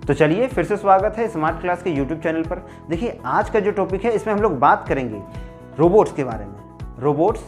तो चलिए फिर से स्वागत है स्मार्ट क्लास के यूट्यूब चैनल पर। देखिए आज का जो टॉपिक है इसमें हम लोग बात करेंगे रोबोट्स के बारे में। रोबोट्स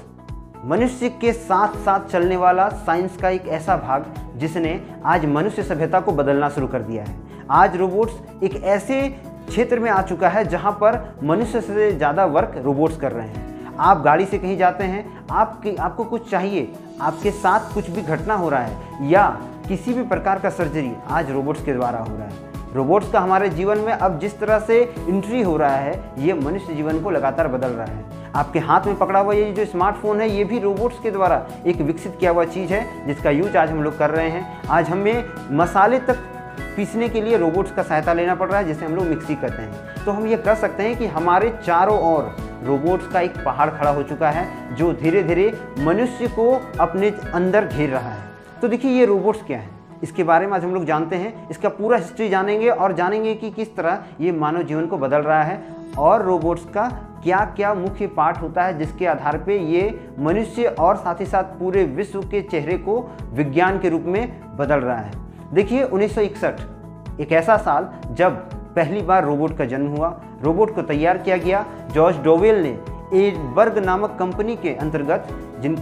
मनुष्य के साथ साथ चलने वाला साइंस का एक ऐसा भाग जिसने आज मनुष्य सभ्यता को बदलना शुरू कर दिया है। आज रोबोट्स एक ऐसे क्षेत्र में आ चुका है जहां पर मनुष्य से ज़्यादा वर्क रोबोट्स कर रहे हैं। आप गाड़ी से कहीं जाते हैं, आपको कुछ चाहिए, आपके साथ कुछ भी घटना हो रहा है या किसी भी प्रकार का सर्जरी आज रोबोट्स के द्वारा हो रहा है। रोबोट्स का हमारे जीवन में अब जिस तरह से एंट्री हो रहा है ये मनुष्य जीवन को लगातार बदल रहा है। आपके हाथ में पकड़ा हुआ ये जो स्मार्टफोन है ये भी रोबोट्स के द्वारा एक विकसित किया हुआ चीज़ है जिसका यूज आज हम लोग कर रहे हैं। आज हमें मसाले तक पीसने के लिए रोबोट्स का सहायता लेना पड़ रहा है जिसे हम लोग मिक्सी कहते हैं। तो हम ये कह सकते हैं कि हमारे चारों ओर रोबोट्स का एक पहाड़ खड़ा हो चुका है जो धीरे धीरे मनुष्य को अपने अंदर घेर रहा है। तो देखिए ये रोबोट्स क्या है, इसके बारे में आज हम लोग जानते हैं। इसका पूरा हिस्ट्री जानेंगे और जानेंगे कि किस तरह ये मानव जीवन को बदल रहा है और रोबोट्स का क्या क्या मुख्य पार्ट होता है जिसके आधार पे ये मनुष्य और साथ ही साथ पूरे विश्व के चेहरे को विज्ञान के रूप में बदल रहा है। देखिए 1961 एक ऐसा साल जब पहली बार रोबोट का जन्म हुआ। रोबोट को तैयार किया गया जॉर्ज डोवेल ने एबर्ग नामक कंपनी के अंतर्गत,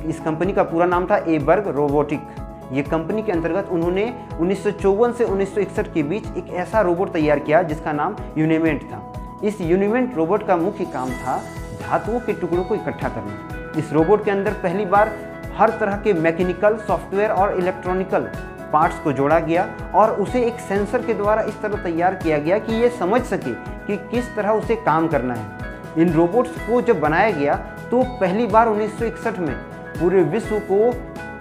इस कंपनी का पूरा नाम था एबर्ग रोबोटिक। ये कंपनी के अंतर्गत उन्होंने 1954 से 1961 के बीच एक ऐसा रोबोट तैयार किया जिसका नाम यूनिमेंट था। इस यूनिमेंट रोबोट का मुख्य काम था धातुओं के टुकड़ों को इकट्ठा करना। इस रोबोट के अंदर पहली बार हर तरह के मैकेनिकल, सॉफ्टवेयर और इलेक्ट्रॉनिकल पार्ट्स को जोड़ा गया और उसे एक सेंसर के द्वारा इस तरह तैयार किया गया कि ये समझ सके कि किस तरह उसे काम करना है। इन रोबोट्स को जब बनाया गया तो पहली बार 1961 में पूरे विश्व को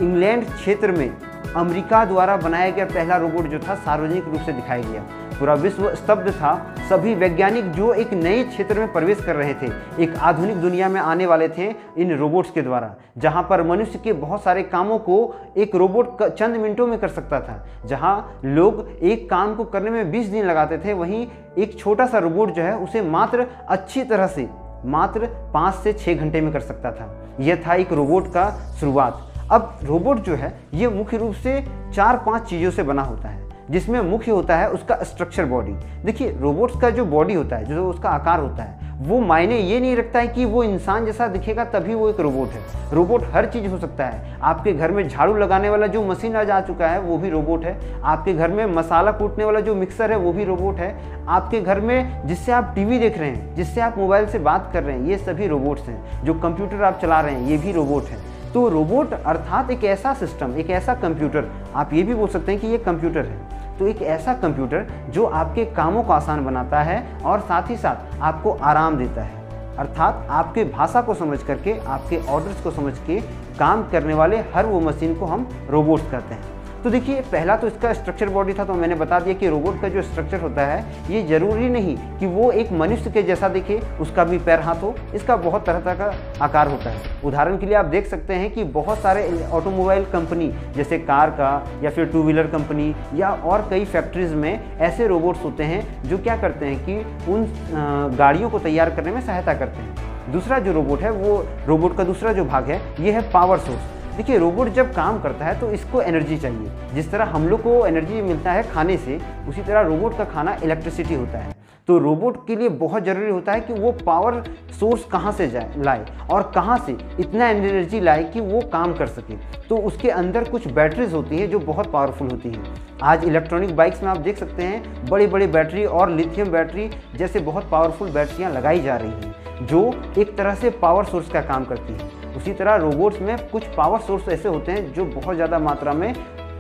इंग्लैंड क्षेत्र में अमेरिका द्वारा बनाया गया पहला रोबोट जो था सार्वजनिक रूप से दिखाया गया। पूरा विश्व स्तब्ध था। सभी वैज्ञानिक जो एक नए क्षेत्र में प्रवेश कर रहे थे, एक आधुनिक दुनिया में आने वाले थे इन रोबोट्स के द्वारा, जहां पर मनुष्य के बहुत सारे कामों को एक रोबोट चंद मिनटों में कर सकता था। जहां लोग एक काम को करने में 20 दिन लगाते थे, वहीं एक छोटा सा रोबोट जो है उसे मात्र अच्छी तरह से मात्र 5 से 6 घंटे में कर सकता था। यह था एक रोबोट का शुरुआत। अब रोबोट जो है ये मुख्य रूप से 4-5 चीज़ों से बना होता है जिसमें मुख्य होता है उसका स्ट्रक्चर बॉडी। देखिए रोबोट्स का जो बॉडी होता है, जो उसका आकार होता है, वो मायने ये नहीं रखता है कि वो इंसान जैसा दिखेगा तभी वो एक रोबोट है। रोबोट हर चीज़ हो सकता है। आपके घर में झाड़ू लगाने वाला जो मशीन आज आ चुका है वो भी रोबोट है। आपके घर में मसाला कूटने वाला जो मिक्सर है वो भी रोबोट है। आपके घर में जिससे आप टीवी देख रहे हैं, जिससे आप मोबाइल से बात कर रहे हैं, ये सभी रोबोट्स हैं। जो कंप्यूटर आप चला रहे हैं ये भी रोबोट है। तो रोबोट अर्थात एक ऐसा सिस्टम, एक ऐसा कंप्यूटर, आप ये भी बोल सकते हैं कि ये कंप्यूटर है। तो एक ऐसा कंप्यूटर जो आपके कामों को आसान बनाता है और साथ ही साथ आपको आराम देता है। अर्थात आपके भाषा को समझ करके, आपके ऑर्डर्स को समझ के काम करने वाले हर वो मशीन को हम रोबोट्स कहते हैं। तो देखिए पहला तो इसका स्ट्रक्चर बॉडी था। तो मैंने बता दिया कि रोबोट का जो स्ट्रक्चर होता है ये ज़रूरी नहीं कि वो एक मनुष्य के जैसा दिखे, उसका भी पैर हाथ हो। इसका बहुत तरह तरह का आकार होता है। उदाहरण के लिए आप देख सकते हैं कि बहुत सारे ऑटोमोबाइल कंपनी जैसे कार का या फिर 2 व्हीलर कंपनी या और कई फैक्ट्रीज में ऐसे रोबोट्स होते हैं जो क्या करते हैं कि उन गाड़ियों को तैयार करने में सहायता करते हैं। दूसरा जो रोबोट है, वो रोबोट का दूसरा जो भाग है ये है पावर सोर्स। देखिए रोबोट जब काम करता है तो इसको एनर्जी चाहिए। जिस तरह हम लोग को एनर्जी मिलता है खाने से, उसी तरह रोबोट का खाना इलेक्ट्रिसिटी होता है। तो रोबोट के लिए बहुत ज़रूरी होता है कि वो पावर सोर्स कहाँ से लाए और कहाँ से इतना एनर्जी लाए कि वो काम कर सके। तो उसके अंदर कुछ बैटरीज होती हैं जो बहुत पावरफुल होती हैं। आज इलेक्ट्रॉनिक बाइक्स में आप देख सकते हैं बड़ी बड़ी बैटरी और लिथियम बैटरी जैसे बहुत पावरफुल बैटरियाँ लगाई जा रही हैं जो एक तरह से पावर सोर्स का काम करती हैं। उसी तरह रोबोट्स में कुछ पावर सोर्स ऐसे होते हैं जो बहुत ज़्यादा मात्रा में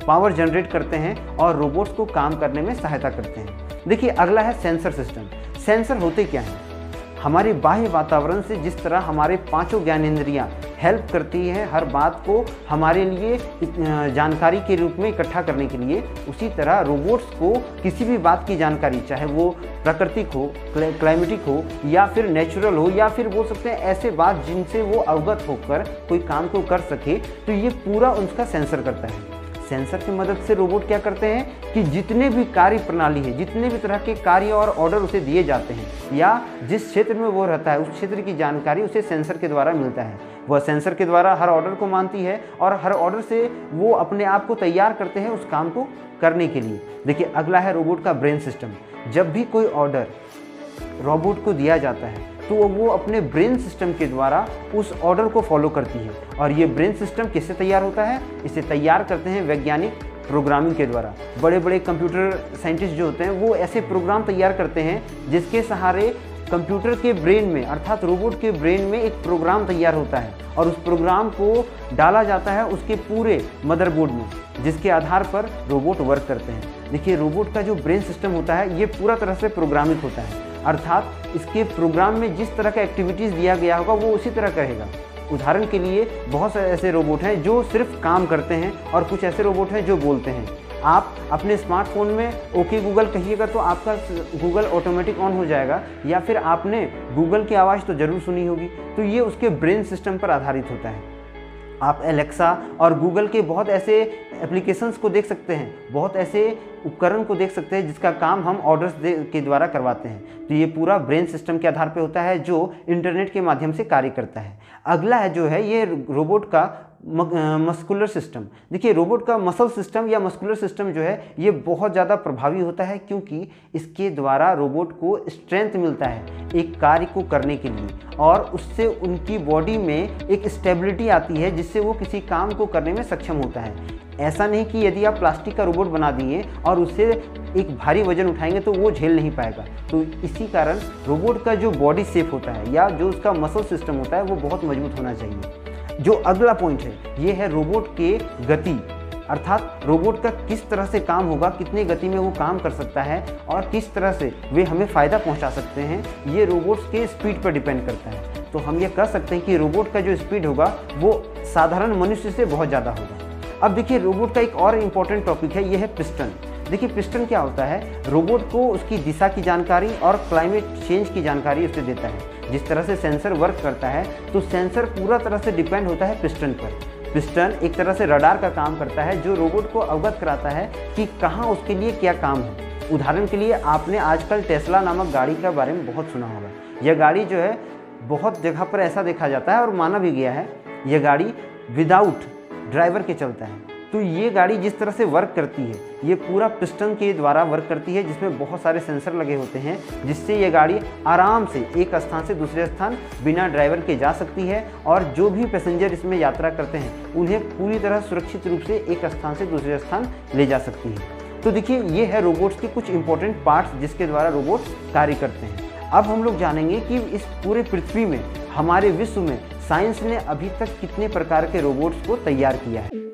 पावर जनरेट करते हैं और रोबोट्स को काम करने में सहायता करते हैं। देखिए अगला है सेंसर सिस्टम। सेंसर होते क्या हैं? हमारे बाह्य वातावरण से जिस तरह हमारे 5 ज्ञानेंद्रियाँ हेल्प करती हैं हर बात को हमारे लिए जानकारी के रूप में इकट्ठा करने के लिए, उसी तरह रोबोट्स को किसी भी बात की जानकारी, चाहे वो प्राकृतिक हो, क्लाइमेटिक हो या फिर नेचुरल हो या फिर बोल सकते हैं ऐसे बात जिनसे वो अवगत होकर कोई काम को कर सके, तो ये पूरा उसका सेंसर करता है। सेंसर की मदद से रोबोट क्या करते हैं कि जितने भी कार्य प्रणाली है, जितने भी तरह के कार्य और ऑर्डर उसे दिए जाते हैं या जिस क्षेत्र में वो रहता है उस क्षेत्र की जानकारी उसे सेंसर के द्वारा मिलता है। वह सेंसर के द्वारा हर ऑर्डर को मानती है और हर ऑर्डर से वो अपने आप को तैयार करते हैं उस काम को करने के लिए। देखिए, अगला है रोबोट का ब्रेन सिस्टम। जब भी कोई ऑर्डर रोबोट को दिया जाता है तो वो अपने ब्रेन सिस्टम के द्वारा उस ऑर्डर को फॉलो करती है। और ये ब्रेन सिस्टम किससे तैयार होता है? इसे तैयार करते हैं वैज्ञानिक प्रोग्रामिंग के द्वारा। बड़े बड़े कंप्यूटर साइंटिस्ट जो होते हैं वो ऐसे प्रोग्राम तैयार करते हैं जिसके सहारे कंप्यूटर के ब्रेन में अर्थात रोबोट के ब्रेन में एक प्रोग्राम तैयार होता है और उस प्रोग्राम को डाला जाता है उसके पूरे मदरबोर्ड में, जिसके आधार पर रोबोट वर्क करते हैं। देखिए, रोबोट का जो ब्रेन सिस्टम होता है ये पूरा तरह से प्रोग्रामित होता है, अर्थात इसके प्रोग्राम में जिस तरह का एक्टिविटीज़ दिया गया होगा वो उसी तरह करेगा। उदाहरण के लिए बहुत सारे ऐसे रोबोट हैं जो सिर्फ काम करते हैं और कुछ ऐसे रोबोट हैं जो बोलते हैं। आप अपने स्मार्टफोन में ओके गूगल कहिएगा तो आपका गूगल ऑटोमेटिक ऑन हो जाएगा, या फिर आपने गूगल की आवाज़ तो ज़रूर सुनी होगी। तो ये उसके ब्रेन सिस्टम पर आधारित होता है। आप एलेक्सा और गूगल के बहुत ऐसे एप्लीकेशंस को देख सकते हैं, बहुत ऐसे उपकरण को देख सकते हैं जिसका काम हम ऑर्डर्स के द्वारा करवाते हैं। तो ये पूरा ब्रेन सिस्टम के आधार पे होता है जो इंटरनेट के माध्यम से कार्य करता है। अगला है जो है ये रोबोट का मस्कुलर सिस्टम। देखिए, रोबोट का मसल सिस्टम या मस्कुलर सिस्टम जो है ये बहुत ज़्यादा प्रभावी होता है क्योंकि इसके द्वारा रोबोट को स्ट्रेंथ मिलता है एक कार्य को करने के लिए, और उससे उनकी बॉडी में एक स्टेबिलिटी आती है जिससे वो किसी काम को करने में सक्षम होता है। ऐसा नहीं कि यदि आप प्लास्टिक का रोबोट बना दिए और उससे एक भारी वजन उठाएंगे तो वो झेल नहीं पाएगा। तो इसी कारण रोबोट का जो बॉडी शेप होता है या जो उसका मसल सिस्टम होता है वो बहुत मजबूत होना चाहिए। जो अगला पॉइंट है ये है रोबोट के गति, अर्थात रोबोट का किस तरह से काम होगा, कितने गति में वो काम कर सकता है और किस तरह से वे हमें फ़ायदा पहुंचा सकते हैं, ये रोबोट्स के स्पीड पर डिपेंड करता है। तो हम ये कह सकते हैं कि रोबोट का जो स्पीड होगा वो साधारण मनुष्य से बहुत ज़्यादा होगा। अब देखिए, रोबोट का एक और इम्पॉर्टेंट टॉपिक है, ये है पिस्टन। देखिए, पिस्टन क्या होता है? रोबोट को उसकी दिशा की जानकारी और क्लाइमेट चेंज की जानकारी उसे देता है। जिस तरह से सेंसर वर्क करता है तो सेंसर पूरा तरह से डिपेंड होता है पिस्टन पर। पिस्टन एक तरह से रडार का काम करता है जो रोबोट को अवगत कराता है कि कहाँ उसके लिए क्या काम है। उदाहरण के लिए आपने आजकल टेस्ला नामक गाड़ी के बारे में बहुत सुना होगा। यह गाड़ी जो है बहुत जगह पर ऐसा देखा जाता है और माना भी गया है, यह गाड़ी विदाउट ड्राइवर के चलता है। तो ये गाड़ी जिस तरह से वर्क करती है ये पूरा पिस्टन के द्वारा वर्क करती है, जिसमें बहुत सारे सेंसर लगे होते हैं जिससे ये गाड़ी आराम से एक स्थान से दूसरे स्थान बिना ड्राइवर के जा सकती है, और जो भी पैसेंजर इसमें यात्रा करते हैं उन्हें पूरी तरह सुरक्षित रूप से एक स्थान से दूसरे स्थान ले जा सकती है। तो देखिए, ये है रोबोट्स के कुछ इंपॉर्टेंट पार्ट्स जिसके द्वारा रोबोट्स कार्य करते हैं। अब हम लोग जानेंगे कि इस पूरे पृथ्वी में, हमारे विश्व में साइंस ने अभी तक कितने प्रकार के रोबोट्स को तैयार किया है।